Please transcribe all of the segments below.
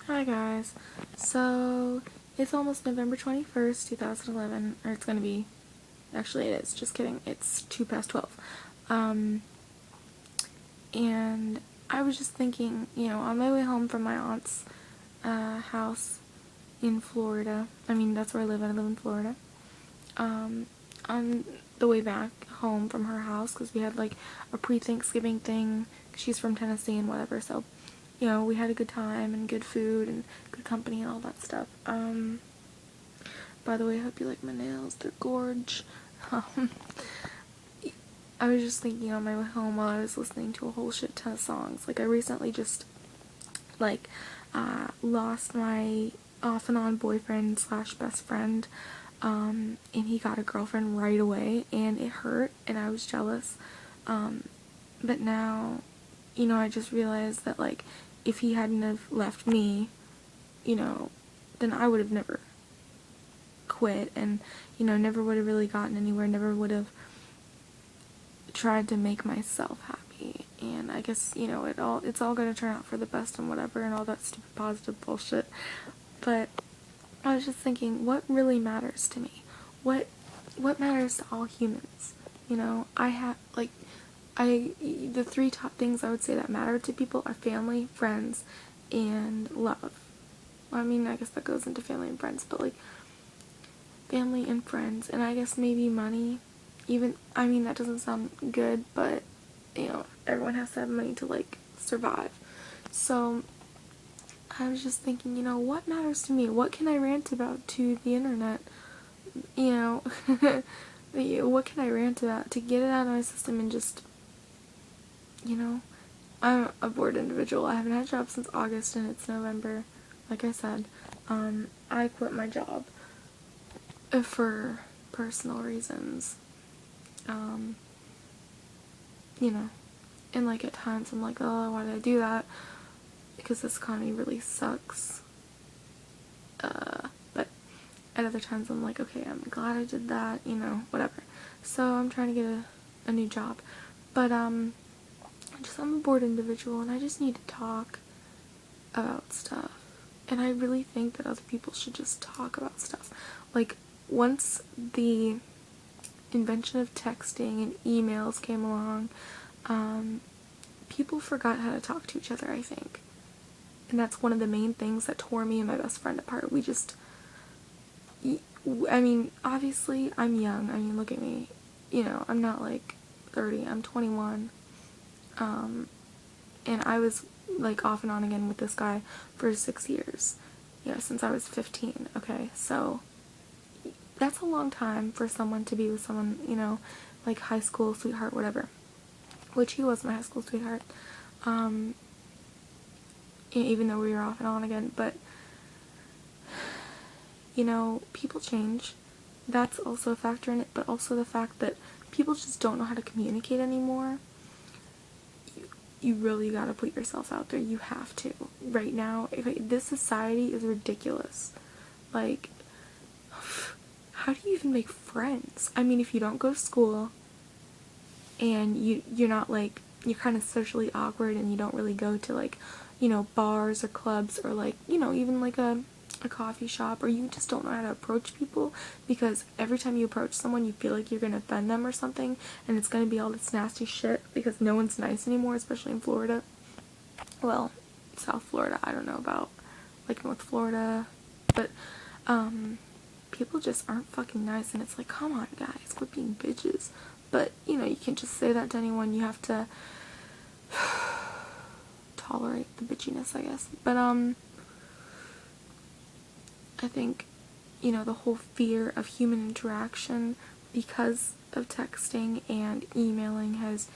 Hi guys. So it's almost November 21st, 2011, or it's gonna be. Actually, it is. Just kidding. It's 2 past 12. And I was just thinking, on my way home from my aunt's house in Florida. I mean, that's where I live. I live in Florida. On the way back home from her house, because we had like a pre-Thanksgiving thing. She's from Tennessee and whatever, so we had a good time and good food and good company and all that stuff. By the way, I hope you like my nails. They're gorge. Um, I was just thinking on my way home while I was listening to a whole shit ton of songs. Like, I recently just, lost my off and on boyfriend slash best friend, and he got a girlfriend right away, and it hurt, and I was jealous. But now, I just realized that, if he hadn't have left me, then I would have never quit, and, never would have really gotten anywhere, never would have tried to make myself happy. And I guess, it's all gonna turn out for the best and whatever, and all that stupid positive bullshit. But I was just thinking, what really matters to me? What matters to all humans? The three top things I would say that matter to people are family, friends, and love. I mean, I guess that goes into family and friends, but family and friends, and I guess maybe money. That doesn't sound good, but everyone has to have money to survive. So I was just thinking, what matters to me? What can I rant about to the internet? What can I rant about to get it out of my system and just, I'm a bored individual. I haven't had a job since August and it's November. Like I said, I quit my job for personal reasons. And at times I'm like, oh, why did I do that? Because this economy really sucks. But at other times I'm like, okay, I'm glad I did that, whatever. So I'm trying to get a new job. But I'm a bored individual and I just need to talk about stuff. And I really think that other people should just talk about stuff. Once the invention of texting and emails came along, people forgot how to talk to each other, I think. And that's one of the main things that tore me and my best friend apart. Obviously, I'm young. Look at me. I'm not 30. I'm 21. And I was off and on again with this guy for 6 years. Since I was 15. Okay, so that's a long time for someone to be with someone, high school sweetheart, whatever. Which he was my high school sweetheart. Even though we were off and on again, but people change. That's also a factor in it, but also the fact that people just don't know how to communicate anymore. You really gotta put yourself out there. You have to. Right now, this society is ridiculous. How do you even make friends? If you don't go to school and you're not you're kind of socially awkward and you don't really go to bars or clubs or even a coffee shop, or you just don't know how to approach people, because every time you approach someone you feel like you're gonna offend them or something, and it's gonna be all this nasty shit because no one's nice anymore, especially in Florida. Well, South Florida, I don't know about North Florida, but people just aren't fucking nice, and it's come on guys, quit being bitches. But you can't just say that to anyone. You have to tolerate the bitchiness, I guess. But I think the whole fear of human interaction because of texting and emailing has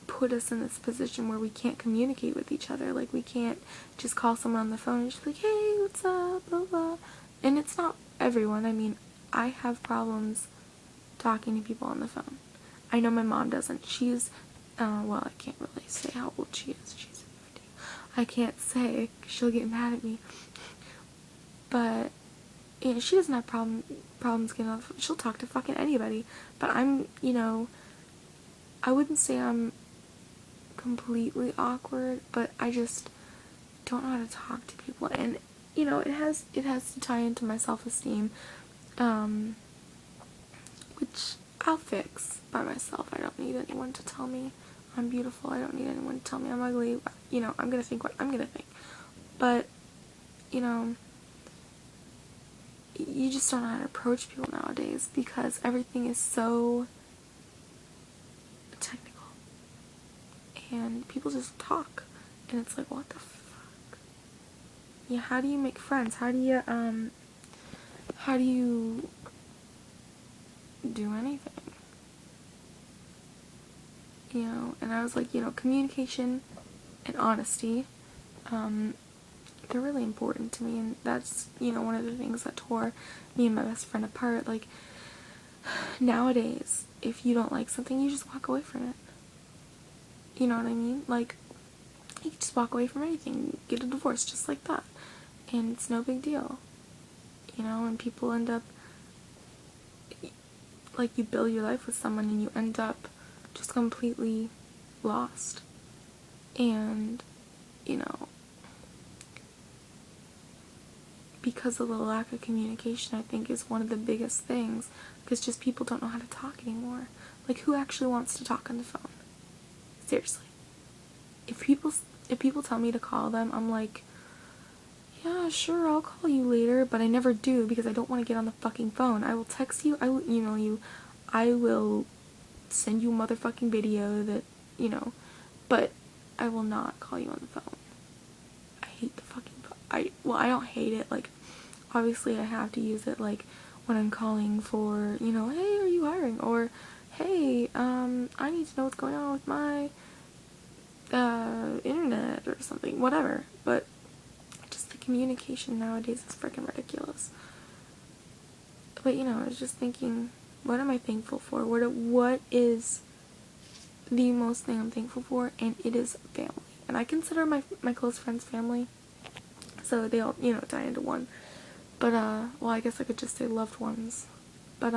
put us in this position where we can't communicate with each other. We can't just call someone on the phone and just be like, hey, what's up, blah blah. And it's not everyone. I have problems talking to people on the phone. I know my mom doesn't. She's well, I can't really say how old she is. She's 50. I can't say 'cause she'll get mad at me. But she doesn't have problems getting off. She'll talk to fucking anybody. But I'm, I wouldn't say I'm completely awkward, but I just, don't know how to talk to people, and you know, it has to tie into my self-esteem, which I'll fix by myself. I don't need anyone to tell me I'm beautiful. I don't need anyone to tell me I'm ugly. You know, I'm gonna think what I'm gonna think. But, you know, you just don't know how to approach people nowadays because everything is so technical. And people just talk. And it's like, what the fuck? Yeah, how do you make friends? How do you do anything? You know, and I was like, you know, communication and honesty, they're really important to me, and that's, you know, one of the things that tore me and my best friend apart. Like, nowadays, if you don't like something, you just walk away from it. You know what I mean? Like, you can just walk away from anything, get a divorce just like that, and it's no big deal. You know, and people end up, like, you build your life with someone and you end up just completely lost. And, you know, because of the lack of communication, I think is one of the biggest things, because just people don't know how to talk anymore. Like, who actually wants to talk on the phone? Seriously. If people tell me to call them, I'm like, yeah, sure, I'll call you later, but I never do because I don't want to get on the fucking phone. I will text you, I will email you, I will send you a motherfucking video that, you know, but I will not call you on the phone. I hate the fucking phone. I don't hate it, like, obviously I have to use it, like, when I'm calling for, you know, hey, are you hiring? Or, hey, I need to know what's going on with my, internet or something, whatever, but just the communication nowadays is freaking ridiculous. But, you know, I was just thinking, what am I thankful for? What is the most thing I'm thankful for? And it is family. And I consider my close friends family. So they all, you know, tie into one. But, well, I guess I could just say loved ones. But,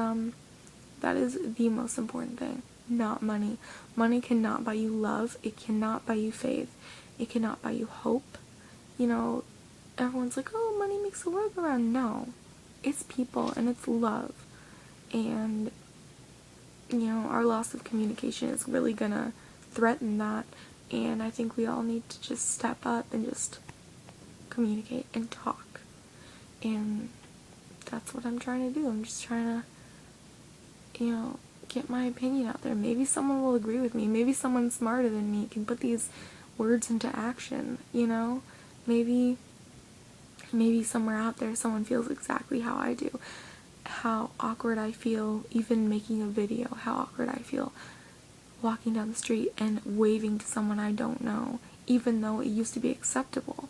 that is the most important thing. Not money. Money cannot buy you love. It cannot buy you faith. It cannot buy you hope. You know, everyone's like, oh, money makes the world go round. No. It's people and it's love. And, you know, our loss of communication is really gonna threaten that. And I think we all need to just step up and just communicate and talk. And that's what I'm trying to do. I'm just trying to, you know, get my opinion out there. Maybe someone will agree with me. Maybe someone smarter than me can put these words into action, you know? Maybe somewhere out there someone feels exactly how I do. How awkward I feel even making a video. How awkward I feel walking down the street and waving to someone I don't know, even though it used to be acceptable.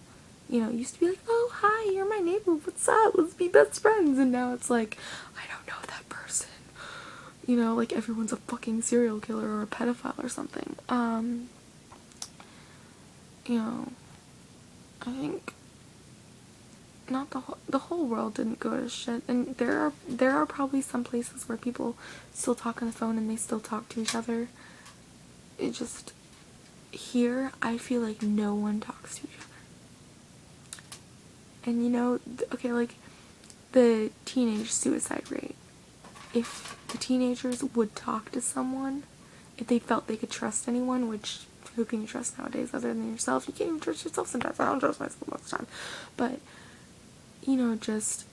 You know, it used to be like, oh, hi, you're my neighbor, what's up, let's be best friends, and now it's like, I don't know that person. You know, like everyone's a fucking serial killer or a pedophile or something. You know, I think not the whole world didn't go to shit, and there are probably some places where people still talk on the phone and they still talk to each other. It just, here, I feel like no one talks to each other. And you know, okay, like, the teenage suicide rate. If the teenagers would talk to someone, if they felt they could trust anyone, which, who can you trust nowadays other than yourself? You can't even trust yourself sometimes. I don't trust myself most of the time. But, you know, just,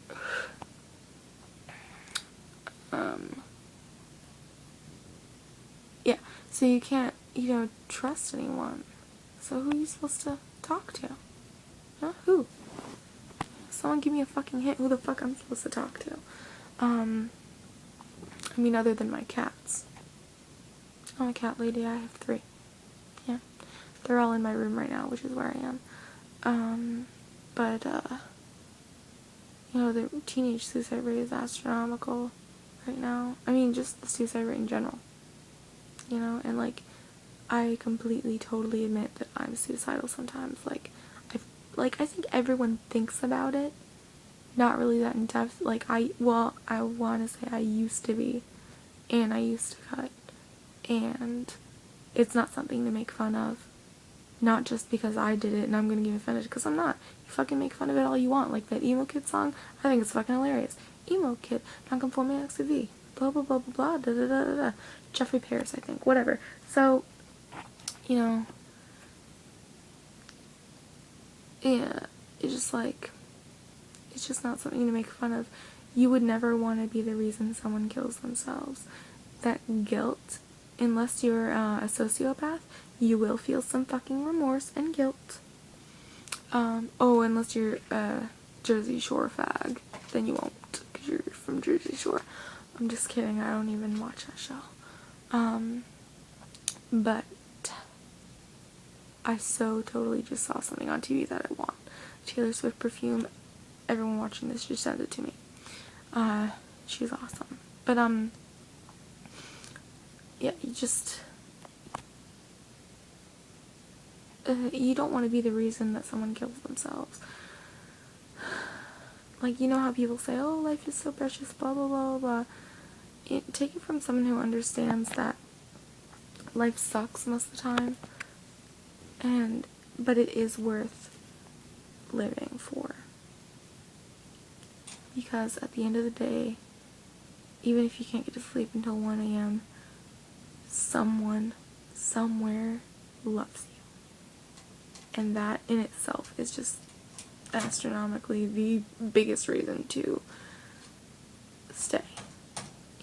yeah, so you can't, you know, trust anyone. So who are you supposed to talk to? Huh? Who? Someone give me a fucking hint who the fuck I'm supposed to talk to. I mean, other than my cats. I'm a cat lady, I have 3. Yeah. They're all in my room right now, which is where I am. But, you know, the teenage suicide rate is astronomical right now. I mean, just the suicide rate in general. You know, and, like, I completely, totally admit that I'm suicidal sometimes. I think everyone thinks about it. Not really that in depth. Like, I want to say I used to be. And I used to cut. And it's not something to make fun of. not just because I did it and I'm gonna get offended, because I'm not. You fucking make fun of it all you want. Like that emo kid song, I think it's fucking hilarious. Emo kid, non-conforming XV, blah blah blah blah blah, da da da da da. Jeffrey Paris, I think, whatever. So, you know, yeah, it's just like, it's just not something to make fun of. You would never want to be the reason someone kills themselves. That guilt, unless you're a sociopath, you will feel some fucking remorse and guilt. Oh, unless you're a Jersey Shore fag, then you won't, because you're from Jersey Shore. I'm just kidding, I don't even watch that show. But I so totally just saw something on TV that I want. Taylor Swift perfume. Everyone watching this just send it to me. She's awesome. But, yeah, you don't want to be the reason that someone kills themselves. Like, you know how people say, oh, life is so precious, blah, blah, blah, blah. Take it from someone who understands that life sucks most of the time, but it is worth living for. Because at the end of the day, even if you can't get to sleep until 1 a.m., someone, somewhere, loves you. And that in itself is just astronomically the biggest reason to stay.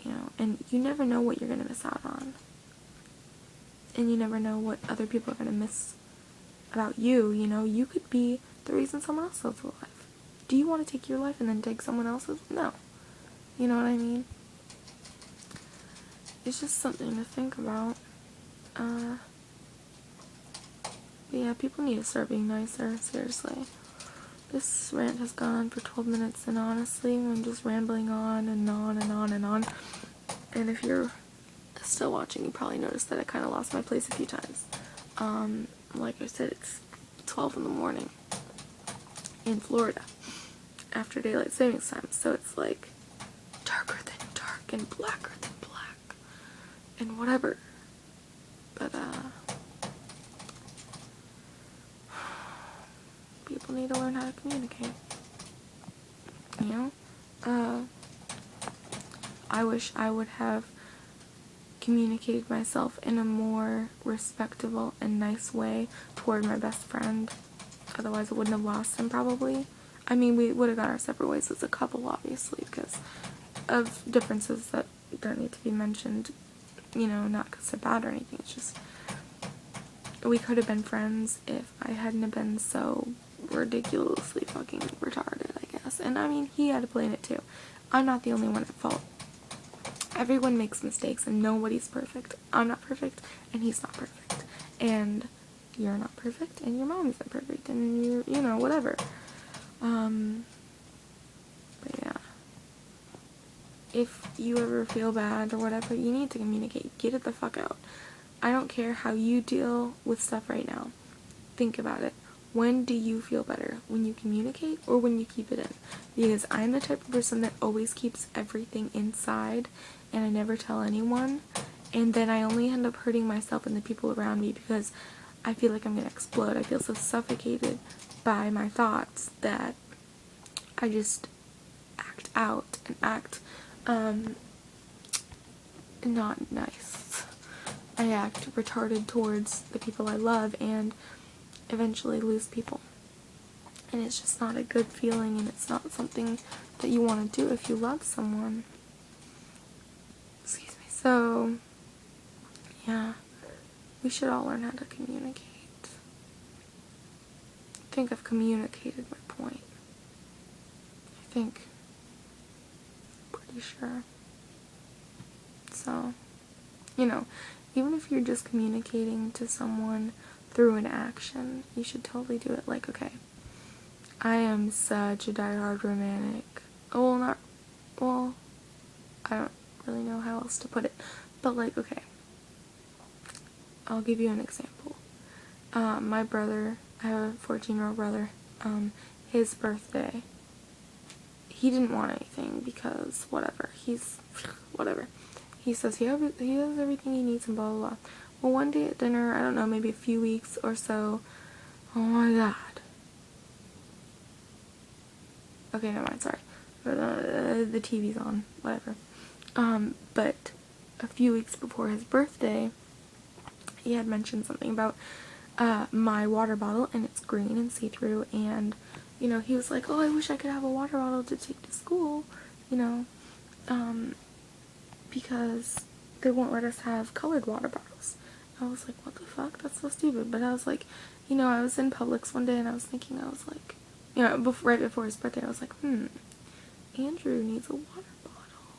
You know, and you never know what you're gonna miss out on. And you never know what other people are gonna miss about you. You know, you could be the reason someone else lives a life. Do you want to take your life and then take someone else's? No. You know what I mean? It's just something to think about. But yeah, people need to start being nicer, seriously. This rant has gone on for 12 minutes, and honestly, I'm just rambling on and on and on and on. And if you're still watching, you probably noticed that I kind of lost my place a few times. Like I said, it's 12 in the morning in Florida after daylight savings time, so it's like darker than dark and blacker than black and whatever. But people need to learn how to communicate, you know? I wish I would have communicated myself in a more respectable and nice way toward my best friend. Otherwise I wouldn't have lost him, probably. I mean, we would have gone our separate ways as a couple, obviously, because of differences that don't need to be mentioned, you know, not because they're bad or anything. It's just, we could have been friends if I hadn't have been so ridiculously fucking retarded, I guess. And I mean, he had to play in it too. I'm not the only one at fault. Everyone makes mistakes and nobody's perfect. I'm not perfect and he's not perfect. And you're not perfect and your mom isn't perfect and you're, you know, whatever. But yeah. If you ever feel bad or whatever, you need to communicate. Get it the fuck out. I don't care how you deal with stuff right now. Think about it. When do you feel better? When you communicate or when you keep it in? Because I'm the type of person that always keeps everything inside and I never tell anyone. And then I only end up hurting myself and the people around me because I feel like I'm gonna explode. I feel so suffocated by my thoughts that I just act out and act not nice. I act retarded towards the people I love and eventually lose people. And it's just not a good feeling, and it's not something that you want to do if you love someone. Excuse me. So, yeah, we should all learn how to communicate. I think I've communicated my point. I think. Pretty sure. So, you know, even if you're just communicating to someone through an action, you should totally do it. Like, okay, I am such a diehard romantic. I don't really know how else to put it, but like, okay, I'll give you an example. My brother, I have a 14-year-old brother, his birthday, he didn't want anything because whatever, whatever. He says he has everything he needs and blah blah blah. Well, one day at dinner, I don't know, maybe a few weeks or so. Oh my god. Okay, never mind, sorry. The TV's on, whatever. But a few weeks before his birthday, he had mentioned something about my water bottle, and it's green and see-through, and, you know, he was like, oh, I wish I could have a water bottle to take to school, you know, because they won't let us have colored water bottles. I was like, what the fuck? That's so stupid. But I was like, you know, I was in Publix one day and I was thinking, I was like, you know, right before his birthday, I was like, Andrew needs a water bottle.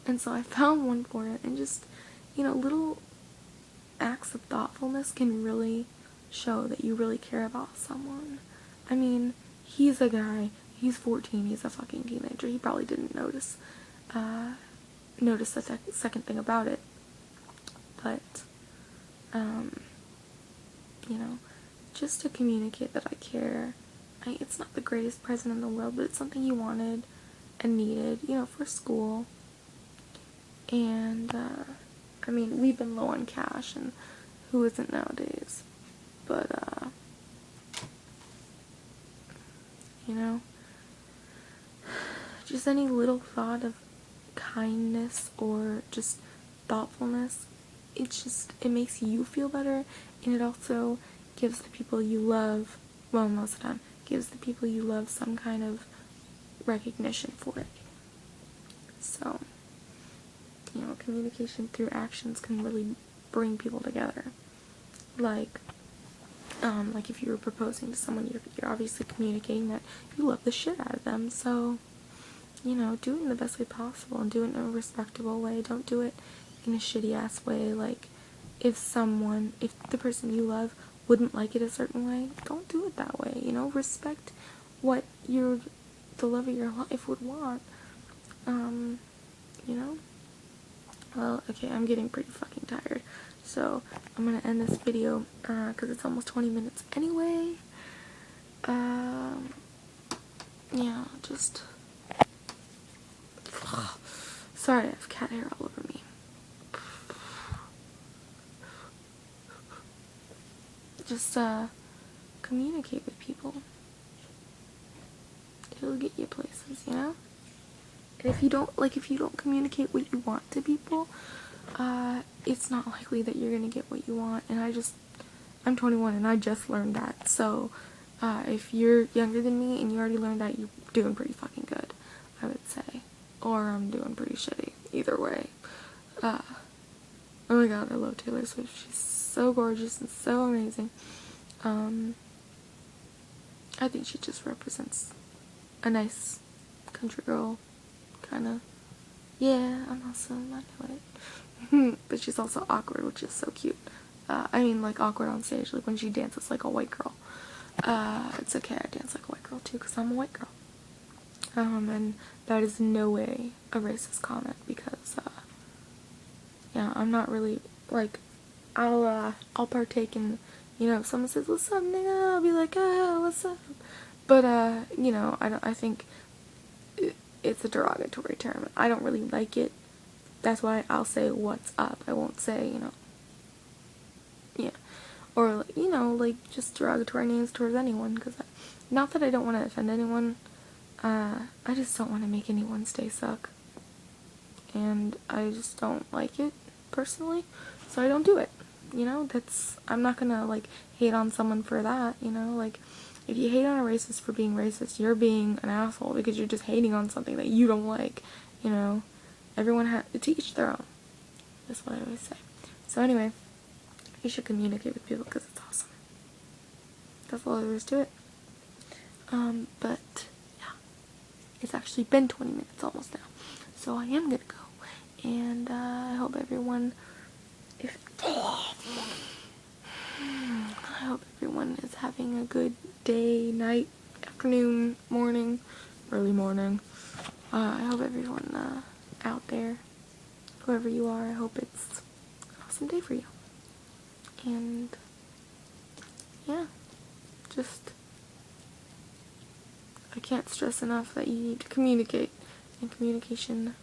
And so I found one for it, and just, you know, little acts of thoughtfulness can really show that you really care about someone. I mean, he's a guy, he's 14, he's a fucking teenager. He probably didn't notice the second thing about it. But, you know, just to communicate that I care. It's not the greatest present in the world, but it's something he wanted and needed, you know, for school. And, I mean, we've been low on cash, and who isn't nowadays? But, you know, just any little thought of kindness or just thoughtfulness, it makes you feel better, and it also gives the people you love, well, most of the time, gives the people you love some kind of recognition for it. So, you know, communication through actions can really bring people together. Like if you were proposing to someone, you're obviously communicating that you love the shit out of them, so, you know, do it in the best way possible, and do it in a respectable way. Don't do it in a shitty ass way. Like, if the person you love wouldn't like it a certain way, don't do it that way, you know. Respect what the love of your life would want, you know. Well, okay, I'm getting pretty fucking tired, so I'm gonna end this video, because it's almost 20 minutes anyway. Yeah, just, sorry, I have cat hair all over me. Just, communicate with people. It'll get you places, you know? And if you don't communicate what you want to people, it's not likely that you're gonna get what you want. And I'm 21 and I just learned that. So, if you're younger than me and you already learned that, you're doing pretty fucking good, I would say. Or I'm doing pretty shitty. Either way. Oh my god, I love Taylor Swift. She's so gorgeous and so amazing. I think she just represents a nice country girl, kinda. Yeah, I'm also not doing it. But she's also awkward, which is so cute. I mean, like, awkward on stage, like when she dances like a white girl. It's okay, I dance like a white girl too, because I'm a white girl. And that is in no way a racist comment, because, yeah, I'm not really, like, I'll partake in, you know, if someone says, what's up, nigga, I'll be like, oh, what's up? But, you know, I think it's a derogatory term. I don't really like it. That's why I'll say, what's up? I won't say, you know, yeah. Or, you know, like, just derogatory names towards anyone, because, not that I don't want to offend anyone, I just don't want to make anyone's day suck. And I just don't like it, personally, so I don't do it. You know, I'm not gonna, like, hate on someone for that, you know, like, if you hate on a racist for being racist, you're being an asshole, because you're just hating on something that you don't like, you know. Everyone has to each their own. That's what I always say. So anyway, you should communicate with people, because it's awesome. That's all there is to it. But, yeah. It's actually been 20 minutes almost now. So I am gonna go. And, I hope everyone is having a good day, night, afternoon, morning, early morning. I hope everyone, out there, whoever you are, I hope it's an awesome day for you. And, yeah, just, I can't stress enough that you need to communicate, and communication